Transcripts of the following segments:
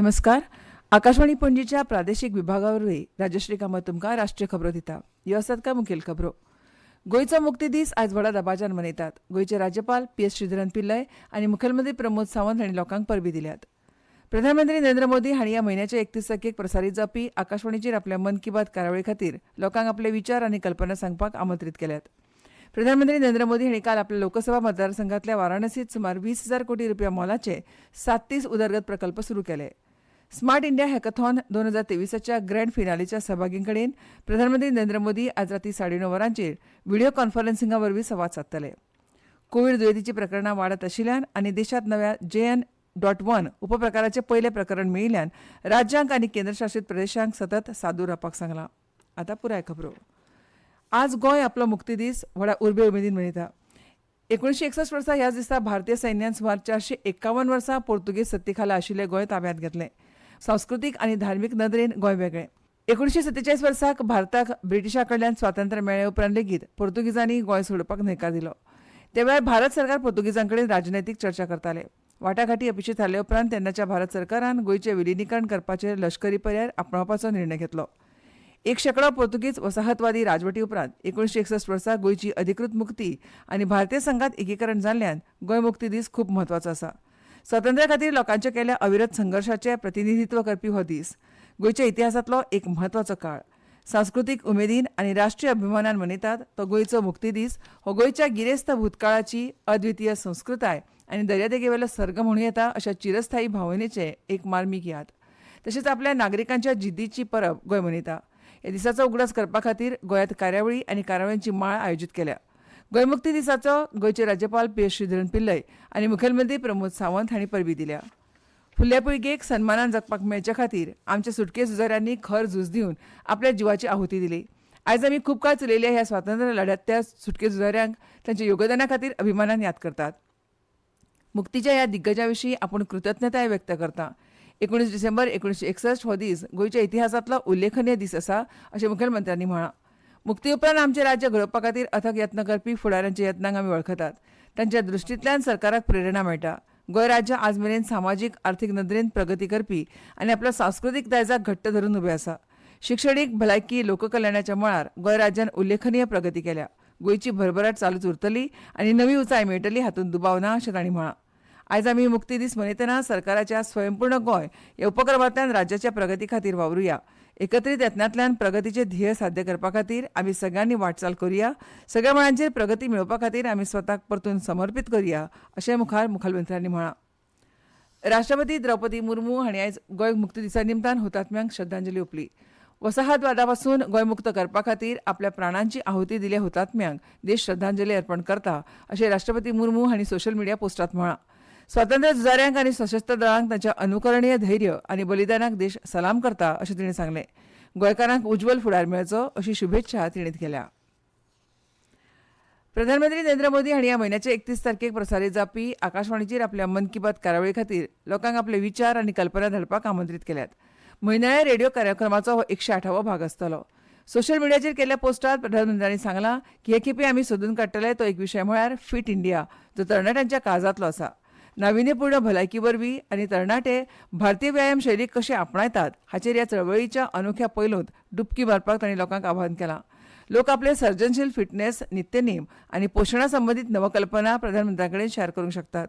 नमस्कार. आकाशवाणी पणजीच्या प्रादेशीक विभागावरवीं राजश्री कामत तुमकां राष्ट्रीय खबरो दिता. ह्यो आसात कांय मुखेल खबरो. गोंयचो मुक्ती दीस आयज व्हडा दबाज्यान मनयतात. गोंयचे राज्यपाल PS श्रीधरन पिल्लय आनी मुखेलमंत्री प्रमोद सावंत हांणी लोकांक परबीं दिल्यात. प्रधानमंत्री नरेंद्र मोदी हांणी ह्या म्हयन्याच्या 31 तारखेक प्रसारीत जावपी आकाशवाणीचेर आपल्या मन की बात कार्यावळी खातीर लोकांक आपले विचार आनी कल्पना सांगपाक आमंत्रीत केल्यात. प्रधानमंत्री नरेंद्र मोदी हांणी काल आपल्या लोकसभा मतदारसंघातल्या वाराणसीत सुमार 20,000 कोटी रुपया मोलाचे 37 उदरगत प्रकल्प सुरू केले. स्मार्ट इंडिया हॅकाथॉन 2023च्या ग्रँड फिनालेच्या सहभागीं कडेन प्रधानमंत्री नरेंद्र मोदी आज राती 9:30 वरांचेर व्हिडिओ कॉन्फरन्सिंगा वरवीं संवाद सादतले. कोव्हीड दुयेंतीची प्रकरणां वाडत आशिल्ल्यान आनी देशांत नव्या JN.1 उपप्रकाराचें पयलें प्रकरण मेळिल्ल्यान राज्यांक आनी केंद्रशासीत प्रदेशांक सतत सादूर रावपाक सांगलां. आतां पुराय खबरो. आज गोंय आपलो मुक्ती दीस व्हडा उर्बे उमेदीन मनयता. 1961 वर्सा ह्याच दिसा भारतीय सैन्यान सुमार 451 वर्सां पोर्तुगीज सत्तेखाला आशिल्लें गोंय ताब्यांत घेतलें. सांस्कृतीक आनी धार्मीक नदरेन गोंय वेगळें. 1947 वर्साक भारताक ब्रिटिशां कडल्यान स्वातंत्र्य मेळ्ळे उपरांत लेगीत पोर्तुगीजांनी गोंय सोडपाक न्हयकार दिलो. ते वेळार भारत सरकार पोर्तुगीजां कडेन राजनैतीक चर्चा करताले. वाटाघाटी अपेक्षीत जाल्ले उपरांत तेन्नाच्या भारत सरकारान गोंयचें विलिनीकरण करपाचेर लश्करी पर्याय आपणावपाचो निर्णय घेतलो. एक शेकडो पोर्तुगीज वसाहतवादी राजवटी उपरांत 1961 वर्सा गोंयची अधिकृत मुक्ती आनी भारतीय संघात एकीकरण जाल्ल्यान गोंय मुक्ती दीस खूब म्हत्वाचो आसा. स्वातंत्र्या खातीर लोकांच्या केल्ल्या अविरत संघर्शाचें प्रतिनिधित्व करपी हो दीस गोंयच्या इतिहासांतलो एक म्हत्वाचो काळ. सांस्कृतीक उमेदीन आनी राष्ट्रीय अभिमानान मनयतात तो गोंयचो मुक्ती दीस हो गोंयच्या गिरेस्त भूतकाळाची अद्वितीय संस्कृताय आनी दर्यादेगेवेलो सर्ग म्हणूं येता अशा चिरस्थायी भावनेचें एक मार्मीक याद. तशेंच आपल्या नागरिकांच्या जिद्दीची परब गोंय मनयता. ह्या दिसाचो उगडास करपा खातीर गोंयांत कार्यावळी आनी कार्यावळींची माळ आयोजीत केल्या. गोंय मुक्ती दिसाचो गोंयचे राज्यपाल PS श्रीधरन पिल्लय आनी मुखेलमंत्री प्रमोद सावंत हांणी परबीं दिल्या. फुडल्या पिळगेक सन्मानान जगपाक मेळचे खातीर आमच्या सुटके झुजाऱ्यांनी खर झूज दिवन आपल्या जिवाची आहुती दिली. आयज आमी खूब काळ चलयिल्ल्या ह्या स्वातंत्र्य लढ्यातल्या सुटके झुजाऱ्यांक तांच्या योगदाना खातीर अभिमानान याद करतात. मुक्तीच्या ह्या दिग्गजा विशीं आपूण कृतज्ञताय व्यक्त करता. 19 डिसेंबर 1961 हो दीस गोंयच्या इतिहासांतलो उल्लेखनीय दीस आसा अशें मुखेलमंत्र्यांनी म्हळां. मुक्ती उपरांत आमचें राज्य घडोवपा खातीर अथक यत्न करपी फुडाऱ्यांच्या यत्नांक आमी वळखतात. तांच्या दृश्टींतल्यान सरकाराक प्रेरणा मेळटा. गोंय राज्य आज मेरेन सामाजीक आर्थीक नदरेन प्रगती करपी आनी आपल्या सांस्कृतीक दायजाक घट्ट धरून उबें आसा. शिक्षणीक भलायकी लोककल्याणाच्या मळार गोंय राज्यान उल्लेखनीय प्रगती केल्या. गोंयची भरभराट चालूच उरतली आनी नवी उंचाय मेळटली हातूंत दुबाव ना अशें तांणी म्हळां. आयज आमी मुक्ती दीस मनयतना सरकाराच्या स्वयंपूर्ण गोंय ह्या उपक्रमांतल्यान राज्याच्या प्रगती खातीर वावरुया. एकत्रीत यत्नांतल्यान प्रगतीचे ध्येय साध्य करपा खातीर आमी सगळ्यांनी वाटचाल करुया. सगळ्या मळांचेर प्रगती मेळोवपा खातीर आमी स्वताक परतून समर्पीत करुया अशें मुखार मुखेलमंत्र्यांनी म्हळां. राष्ट्रपती द्रौपदी मुर्मू हांणी आयज गोंय मुक्ती दिसा निमतान हुतात्म्यांक श्रद्धांजली ओंपली. वसाहतवादा पासून गोंय मुक्त करपा खातीर आपल्या प्राणांची आहुती दिल्या हुतात्म्यांक देश श्रद्धांजली अर्पण करता अशें राष्ट्रपती मुर्मू हांणी सोशल मिडिया पोस्टांत म्हळां. स्वातंत्र्य झुजाऱ्यांक आनी सशस्त्र दळांक तांच्या अनुकरणीय धैर्य आनी बलिदानाक देश सलाम करता अशें तिणें सांगलें. गोंयकारांक उज्वल फुडार मेळचो अशी शुभेच्छा तिणें केल्या. प्रधानमंत्री नरेंद्र मोदी हांणी ह्या म्हयन्याच्या 31 तारखेक प्रसारीत जावपी आकाशवाणीचेर आपल्या मन की बात कार्यावळी खातीर लोकांक आपले विचार आनी कल्पना धाडपाक आमंत्रीत केल्यात. म्हयन्याळ्या रेडिओ कार्यक्रमाचो हो 108वो भाग आसतलो. सोशल मिडियाचेर केल्ल्या पोस्टांत प्रधानमंत्र्यांनी सांगलां की हे खेपे आमी सोदून काडटले तो एक विशय म्हळ्यार फिट इंडिया, जो तरणाट्यांच्या काळजांतलो आसा. नाविन्यपूर्ण भलायकी वरवीं आनी तरणाटे भारतीय व्यायाम शैलीक कशे आपणायतात हाचेर ह्या चळवळीच्या अनोख्या पैलूंत डुबकी मारपाक तांणी लोकांक आवाहन केलां. लोक आपले सर्जनशील फिटनेस नित्यनेम आनी पोशणा संबंदीत नवकल्पना प्रधानमंत्र्यां कडेन शेअर करूंक शकतात.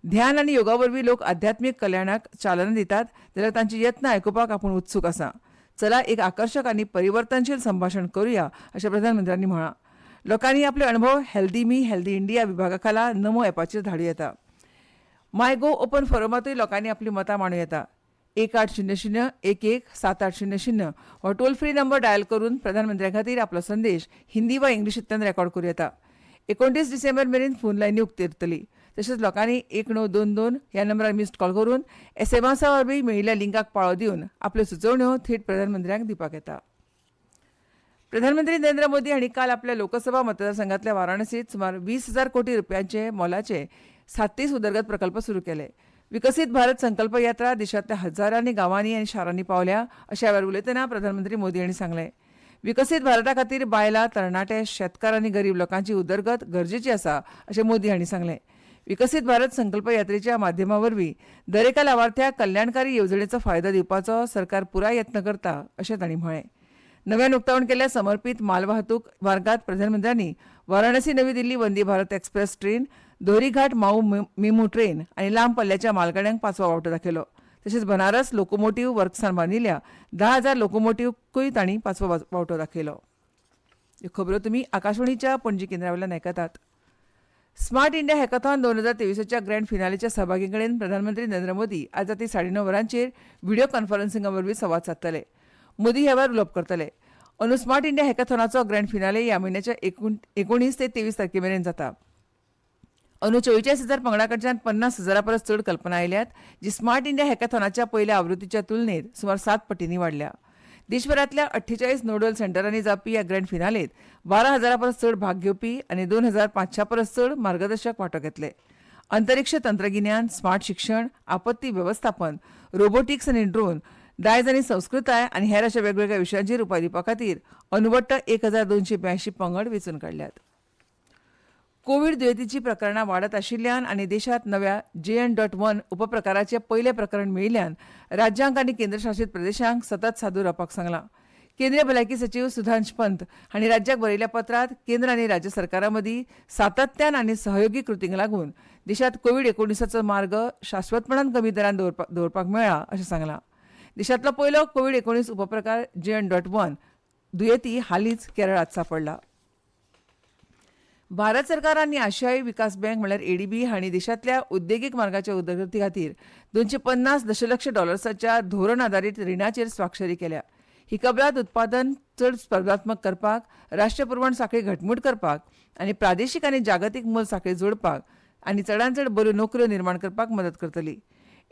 ध्यान आनी योगा वरवीं लोक आध्यात्मीक कल्याणाक चालना दितात जाल्यार तांची यत्न आयकुपाक आपूण उत्सूक आसा. चला एक आकर्शक आनी परिवर्तनशील संभाशण करुया अशें प्रधानमंत्र्यांनी म्हळां. लोकांनी आपले अणभव हेल्दी मी हेल्दी इंडिया विभागा खाला नमो ॲपाचेर धाडूं येता. मायगोव ओपन फोरमांतूय लोकांनी आपली मतां मांडूं येता. 1800-11-7800 हो टोल फ्री नंबर डायल करून प्रधानमंत्र्यां खातीर आपलो संदेश हिंदी वा इंग्लिशींतल्यान रेकॉर्ड करूं येता. 29 डिसेंबर मेरेन फोन लायनी उक्ती उरतली. तशेंच लोकांनी 1922 ह्या नंबरार मिस्ड कॉल करून SMS वरवीं मेळिल्ल्या लिंकाक पाळो दिवन आपल्यो सुचोवण्यो थेट प्रधानमंत्र्यांक दिवपाक येता. प्रधानमंत्री नरेंद्र मोदी हांणी काल आपल्या लोकसभा मतदारसंघातल्या वाराणसीत सुमार 20,000 कोटी रुपयांचे मोलाचे 37 उदरगत प्रकल्प सुरू केले. विकसीत भारत संकल्प यात्रा देशांतल्या हजारांनी गांवांनी आनी शारांनी पावल्या अशे ह्या वेळार उलयतना प्रधानमंत्री मोदी हांणी सांगलें. विकसीत भारता खातीर बायलां, तरणाटे, शेतकार आनी गरीब लोकांची उदरगत गरजेची आसा अशें मोदी हांणी सांगलें. विकसित भारत संकल्प यात्रेच्या माध्यमावरवीं दरेका लावार्थ्याक कल्याणकारी येवजणेचो फायदो दिवपाचो सरकार पुराय यत्न करता अशें तांणी म्हळें. नव्यान उक्तावण केल्ल्या समर्पीत मालवाहतूक मार्गात प्रधानमंत्र्यांनी वाराणसी नवी दिल्ली वंदे भारत एक्सप्रेस ट्रेन, दोहरीघाट माऊ मेमू ट्रेन आनी लांब पल्ल्याच्या मालगाड्यांक पांचवो वांटो दाखयलो. तशेंच बनारस लोकोमोटिव्ह वर्क्सान बांदिल्ल्या 10,000 लोकोमोटिव्हकूय तांणी पांचवो वांटो दाखयलो. ह्यो खबरो तुमी आकाशवाणीच्या पणजी केंद्रावेल्यान आयकतात. स्मार्ट इंडिया हॅकाथॉन 2023च्या ग्रँड फिनालेच्या सहभागी कडेन प्रधानमंत्री नरेंद्र मोदी आज रातीं 9:30 वरांचेर व्हिडिओ कॉन्फरन्सिंगा वरवीं संवाद सादतले. मोदी ह्या वेळार उलोवप करतले. अंदू स्मार्ट इंडिया हॅकाथॉनाचो ग्रँड फिनाले ह्या म्हयन्याच्या 19 ते 23 तारखेमेरेन जाता. अंदू 44,000 पंगडा कडच्यान 50,000 परस चड कल्पना आयल्यात, जी स्मार्ट इंडिया हॅकाथॉनाच्या पयल्या आवृत्तीच्या तुलनेत सुमार 7 पटींनी वाडल्या. देशभरांतल्या 48 नोडल सेंटरांनी जावपी ह्या ग्रँड फिनालेंत 12,000 परस चड भाग घेवपी आनी 2,500 परस चड मार्गदर्शक वांटो घेतले. अंतरिक्ष तंत्रगिन्यान, स्मार्ट शिक्षण, आपत्ती वेवस्थापन, रोबोटिक्स आनी ड्रोन, दायज आनी संस्कृताय आनी हेर अशा वेगवेगळ्या विशयांचेर उपाय दिवपा खातीर अनुवट्ट 1,282 पंगड वेंचून काडल्यात. कोव्हीड दुयेंतीची प्रकरणां वाडत आशिल्ल्यान आनी देशांत नव्या JN.1 उपप्रकाराचें पयलें प्रकरण मेळिल्ल्यान राज्यांक आनी केंद्रशासीत प्रदेशांक सतत सादूर रावपाक सांगलां. केंद्रीय भलायकी सचीव सुधांश पंत हांणी राज्याक बरयल्ल्या पत्रांत केंद्र आनी राज्य सरकारां मदीं सातत्यान आनी सहयोगी कृतींक लागून देशांत कोव्हीड-19चो मार्ग शाश्वतपणान कमी दरान दवरपाक मेळ्ळा अशें सांगलां. देशांतलो पयलो कोव्हीड-19 उपप्रकार JN.1 दुयेंती हालींच केरळांत सांपडला. भारत सरकार आनी आशियाई विकास बँक म्हळ्यार ADB हांणी देशांतल्या उद्देगीक मार्गाच्या उदरगती खातीर $250 दशलक्ष धोरण आदारीत रिणाचेर स्वाक्षरी केल्या. ही कबलात उत्पादन चड स्पर्धात्मक करपाक, राष्ट्रीय पुरवण सांखळी घटमूट करपाक आनी प्रादेशीक आनी जागतीक मोल सांखळी जोडपाक आनी चडांत चड बऱ्यो नोकऱ्यो निर्माण करपाक मदत करतली.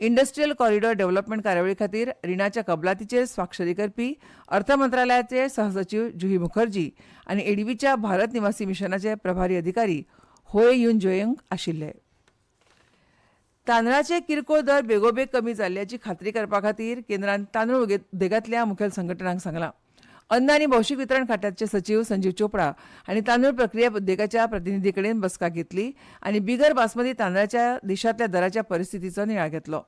इंडस्ट्रियल कॉरिडॉर डेव्हलपमेंट कार्यावळी खातीर रिणाच्या कबलातीचेर स्वाक्षरी करपी अर्थ मंत्रालयाचे सहसचिव जुही मुखर्जी आनी ADBच्या भारत निवासी मिशनाचे प्रभारी अधिकारी होये युन जोयंग आशिल्ले. तांदळाचे किरकोळ दर बेगोबेग कमी जाल्ल्याची खात्री करपा खातीर केंद्रान तांदूळ उद्देगांतल्या मुखेल संघटनांक सांगलां. अन्न आनी भौशीक वितरण खात्याचे सचिव संजीव चोपडा हांणी तांदूळ प्रक्रिया उद्देगाच्या प्रतिनिधी कडेन बसका घेतली आनी बिगर बासमती तांदळाच्या देशांतल्या दराच्या परिस्थितीचो नियाळ घेतलो.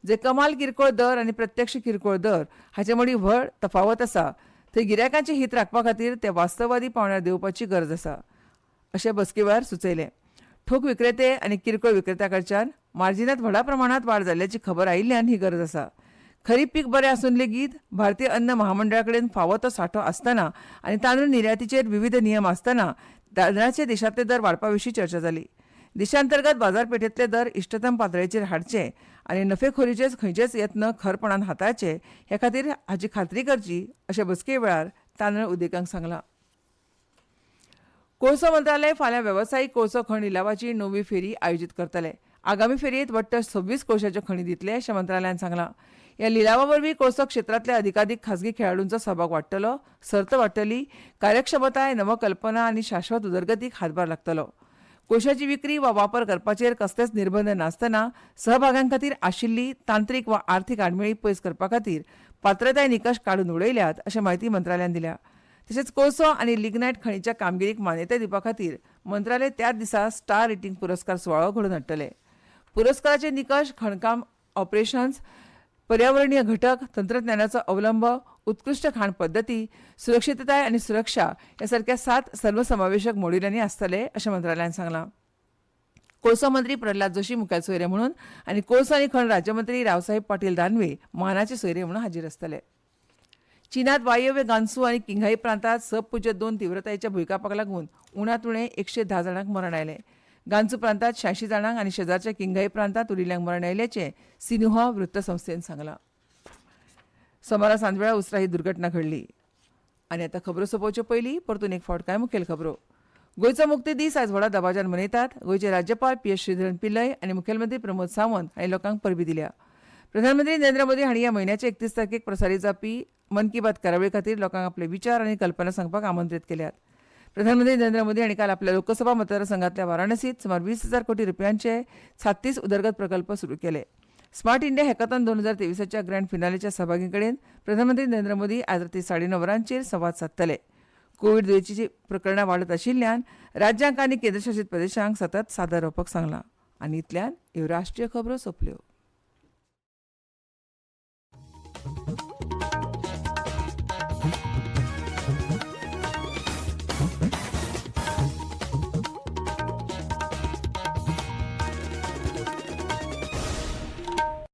जे कमाल किरकोळ दर आनी प्रत्यक्ष किरकोळ दर हाचे मदीं व्हड तफावत आसा, थंय गिरायकांचें हित राखपा खातीर ते वास्तववादी पावंड्यार देवपाची गरज आसा अशें बसके वेळार सुचयलें. ठोक विक्रेते आनी किरकोळ विक्रेत्यां कडच्यान मार्जिनांत व्हडा प्रमाणांत वाड जाल्ल्याची खबर आयिल्ल्यान ही गरज आसा. खरीप पीक बरें आसून लेगीत भारतीय अन्न महामंडळा कडेन फावो तो सांठो आसतना आनी तांदूळ निर्यातीचेर विविध नियम आसतना तांदळाचे देशांतले दर वाडपा विशीं चर्चा जाली. देशांतर्गत बाजारपेठेंतले दर इश्टतम पातळेचेर हाडचे आनी नफेखोरीचे खंयचेच यत्न खरपणान हाताळचे हे खातीर हाची खात्री करची अशें बसके वेळार तांदळ उद्देगांक सांगलां. कोळसो मंत्रालय फाल्यां वेवसायीक कोळसो खण लिलावाची 9वी फेरी आयोजीत करतले. आगामी फेरयेंत वट्ट 26 कोळशाच्यो खणी दितले अशें मंत्रालयान सांगलां. ह्या लिलावा वरवीं कोळसो क्षेत्रांतल्या अधिकाधिक खाजगी खेळाडूंचो सहभाग वाडटलो, सर्त वाडटली, कार्यक्षमताय, नवकल्पना आनी शाश्वत उदरगतीक हातभार लागतलो. कोळशाची विक्री वा वापर करपाचेर कसलेच निर्बंध नासतना सहभागां खातीर आशिल्ली तांत्रीक वा आर्थीक आडमेळी पयस करपा खातीर पात्रताय निकश काडून उडयल्यात अशें म्हायती मंत्रालयान दिल्या. तशेंच कोळसो आनी लिग्नायट खणीच्या कामगिरीक मान्यताय दिवपा खातीर मंत्रालय त्याच दिसा स्टार रेटींग पुरस्कार सुवाळो घडोवन हाडटले. पुरस्काराचे निकश खणकाम ऑपरेशन्स, पर्यावरणीय घटक, तंत्रज्ञानाचो अवलंब, उत्कृश्ट खाण पद्दती, सुरक्षितताय आनी सुरक्षा ह्या सारक्या 7 सर्वसमावेशक मोड्युलांनी आसतले अशें मंत्रालयान सांगलां. कोळसो मंत्री प्रल्हाद जोशी मुखेल सोयरे म्हणून आनी कोळसो आनी खण राज्यमंत्री रावसाहेब पाटील दानवे मानाचे सोयरे म्हणून हाजीर आसतले. चीनांत वायव्य गांसू आनी किंघाई प्रांतांत 7.2 तीव्रतायेच्या भुंयकापाक लागून उणात उणें 110 जाणांक मरण आयलें. गांसू प्रांतांत 86 जाणांक आनी शेजारच्या किंघाई प्रांतांत उरिल्ल्यांक मरण आयिल्ल्याचें सिन्हुआ वृत्तसंस्थेन सांगलां. सोमारा सांजवेळा उसरा ही दुर्घटना घडली. आनी आतां खबरो सोंपोवचे पयलीं परतून एक फावट कांय मुखेल खबरो. गोंयचो मुक्ती दीस आयज व्हडा दबाज्यान मनयतात. गोंयचे राज्यपाल PS श्रीधरन पिल्लय आनी मुखेलमंत्री प्रमोद सावंत हांणी लोकांक परबी दिल्या. प्रधानमंत्री नरेंद्र मोदी हांणी ह्या म्हयन्याच्या 31 तारखेक प्रसारीत जावपी मन की बात कार्यावळी खातीर लोकांक आपले विचार आनी कल्पना सांगपाक आमंत्रीत केल्यात. प्रधानमंत्री नरेंद्र मोदी हांणी काल आपल्या लोकसभा मतदारसंघांतल्या वाराणसीत सुमार 20,000 कोटी रुपयांचे 36 उदरगत प्रकल्प सुरू केले. स्मार्ट इंडिया हॅकाथॉन 2023च्या ग्रँड फिनालेच्या सहभागी कडेन प्रधानमंत्री नरेंद्र मोदी आज रातीं 9:30 वरांचेर संवाद सादतले. कोव्हीड दुयेंतीची प्रकरणां वाडत आशिल्ल्यान राज्यांक आनी केंद्रशासीत प्रदेशांक सतत सादर रावपाक सांगलां. आनी इतल्यान ह्यो राष्ट्रीय खबरो सोंपल्यो.